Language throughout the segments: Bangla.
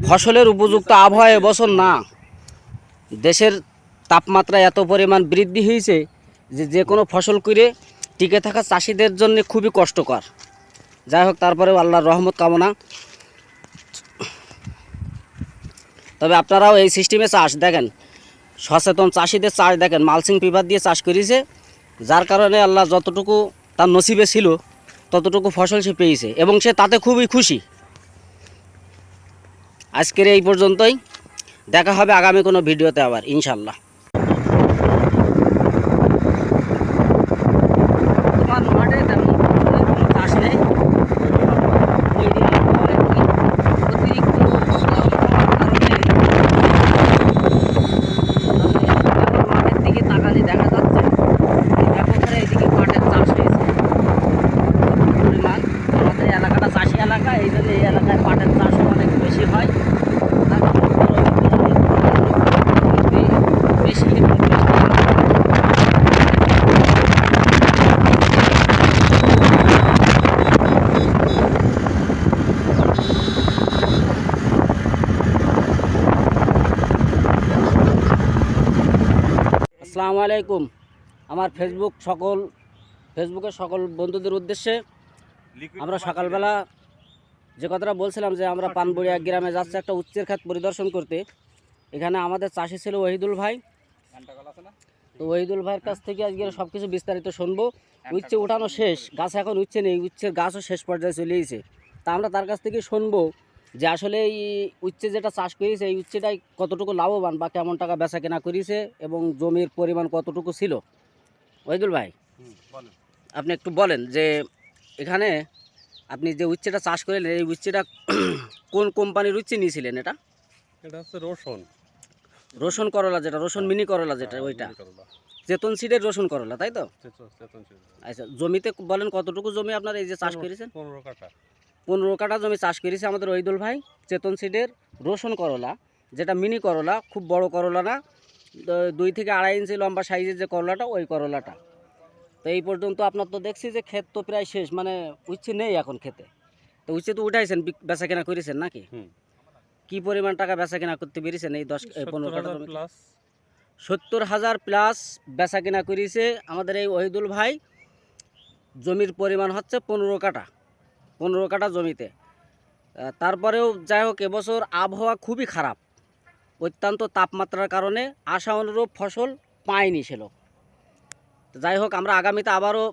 ফসলের উপযুক্ত আবহাওয়া এবছর না। দেশের তাপমাত্রা এত পরিমাণ বৃদ্ধি হয়েছে যে যে কোনো ফসল করে টিকে থাকা চাষিদের জন্য খুবই কষ্টকর। যাই হোক, তারপরেও আল্লাহর রহমত কামনা। তবে আপনারাও এই সিস্টেমে চাষ দেখেন, সচেতন চাষিদের চাষ দেখেন, মালচিং পেপার দিয়ে চাষ করেছে, যার কারণে আল্লাহ যতটুকু তার নসিবে ছিল ততটুকু ফসল সে পেয়েছে এবং সে তাতে খুবই খুশি। আজকের এই পর্যন্তই, দেখা হবে আগামী কোনো ভিডিওতে আবার ইনশাল্লাহ। চাষ নেই, এই জন্য এই এলাকায় পাটের চাষ অনেক বেশি হয়। আসসালামু আলাইকুম। আমার ফেসবুকের সকল বন্ধুদের উদ্দেশ্যে আমরা সকালবেলা যে কথাটা বলছিলাম যে আমরা পানবড়িয়া গ্রামে যাচ্ছি একটা উচ্চের খাত পরিদর্শন করতে। এখানে আমাদের চাষি ছিল ওহিদুল ভাই। তো ওহিদুল ভাইয়ের কাছ থেকে আজকে সব কিছু বিস্তারিত শুনবো। উচ্ছে উঠানো শেষ, গাছ এখন উচ্ছে নেই, উচ্ছের গাছও শেষ পর্যায়ে চলে গেছে। তা আমরা তার কাছ থেকে শুনবো যে আসলে এই উচ্ছে যেটা চাষ করেছে এই উচ্ছেটাই কতটুকু লাভবান বা কেমন টাকা বেচা কেনা করেছে এবং জমির পরিমাণ কতটুকু ছিল। ওহিদুল ভাই, আপনি একটু বলেন যে এখানে আপনি যে উচ্ছেটা চাষ করলেন এই উচ্ছেটা কোন কোম্পানির উচ্ছে নিয়েছিলেন? এটা হচ্ছে রসুন করলা, যেটা রসুন মিনি করলা, যেটা ওইটা চেতন সিডের রসুন করলা, তাই তো? আচ্ছা, জমিতে বলেন কতটুকু জমি আপনার এই যে চাষ করেছেন? 15 কাঠা জমি চাষ করেছে আমাদের ওহিদুল ভাই চেতন সিডের রসুন করলা, যেটা মিনি করলা, খুব বড় করলা না, 2 থেকে 2.5 ইঞ্চি লম্বা সাইজের যে করলাটা, ওই করলাটা। তো এই পর্যন্ত আপনার তো দেখছি যে ক্ষেত তো প্রায় শেষ, মানে উচ্ছে নেই এখন খেতে। তো উচ্ছে তো উঠাইছেন, বেচা কেনা করেছেন নাকি? কি পরিমাণ টাকা বেচা কেনা করতে পেরেছেন এই 15 কাঠা জমি? 70,000 প্লাস বেচা কেনা করেছে আমাদের এই ওহিদুল ভাই। জমির পরিমাণ হচ্ছে 15 কাঠা জমিতে। তারপরেও যাই হোক, এবছর আবহাওয়া খুবই খারাপ, অত্যন্ত তাপমাত্রার কারণে আশা অনুরূপ ফসল পায়নি সে লোক। যাই হোক, আমরা আগামীতে আবারও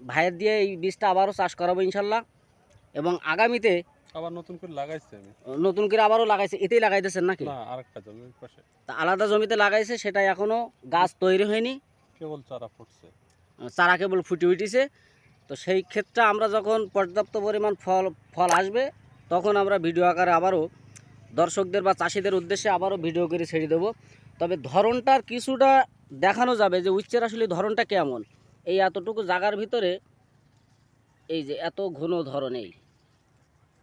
ভাইয়ের দিয়ে এই বীজটা আবারও চাষ করাবো ইনশাল্লাহ। এবং আগামীতে আবার নতুন করে লাগাইছে, নতুন করে আবারও লাগাইছে। এতেই লাগাইতেছেন নাকি? না, আরেকটা জমির পাশে। তা আলাদা জমিতে লাগাইছে, সেটা এখনও গাছ তৈরি হয়নি, কেবল চারা ফুটছে, চারা কেবল ফুটে উঠেছে। তো সেই ক্ষেত্রে আমরা যখন পর্যাপ্ত পরিমাণ ফল আসবে তখন আমরা ভিডিও আকারে আবারও দর্শকদের বা চাষিদের উদ্দেশ্যে আবারও ভিডিও করে ছেড়ে দেবো। তবে ধরনটার কিছুটা দেখানো যাবে যে উচ্ছের আসলে ধরনটা কেমন। এই এতটুকু জায়গার ভিতরে এই যে এত ঘন ধরন, এই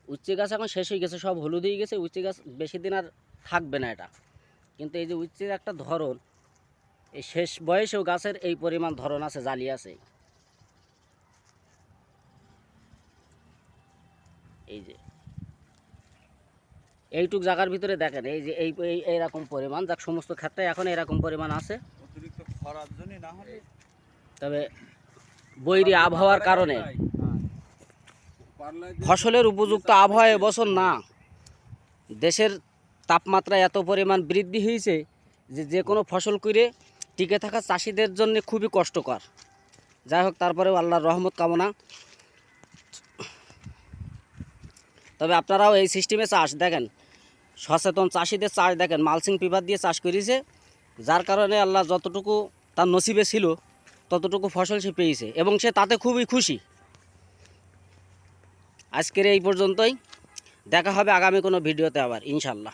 উচ্ছে গাছ এখন শেষ হয়ে গেছে, সব হলুদ হয়ে গেছে, উচ্ছে গাছ বেশি দিন আর থাকবে না এটা। কিন্তু এই যে উচ্ছের একটা ধরন, এই শেষ বয়সেও গাছের এই পরিমাণ ধরন আছে, জালি আছে। এই যে এইটুক জায়গার ভিতরে দেখেন এই যে এইরকম পরিমাণ, যাক সমস্ত ক্ষেত্রে এখন এরকম পরিমাণ আছে। তবে বৈরী আবহাওয়ার কারণে ফসলের উপযুক্ত আবহাওয়া এবছর না। দেশের তাপমাত্রা এত পরিমাণ বৃদ্ধি হয়েছে যে যে কোনো ফসল করে টিকে থাকা চাষিদের জন্য খুবই কষ্টকর। যাই হোক, তারপরেও আল্লাহর রহমত কামনা। তবে আপনারাও এই সিস্টেমে চাষ দেখেন, সচেতন চাষিদের চাষ দেখেন, মালচিং পেপার দিয়ে চাষ করেছে, যার কারণে আল্লাহ যতটুকু তার নসিবে ছিল ততটুকু ফসল সে পেয়েছে এবং সে তাতে খুবই খুশি। আজকের এই পর্যন্তই, দেখা হবে আগামী কোনো ভিডিওতে আবার ইনশাল্লাহ।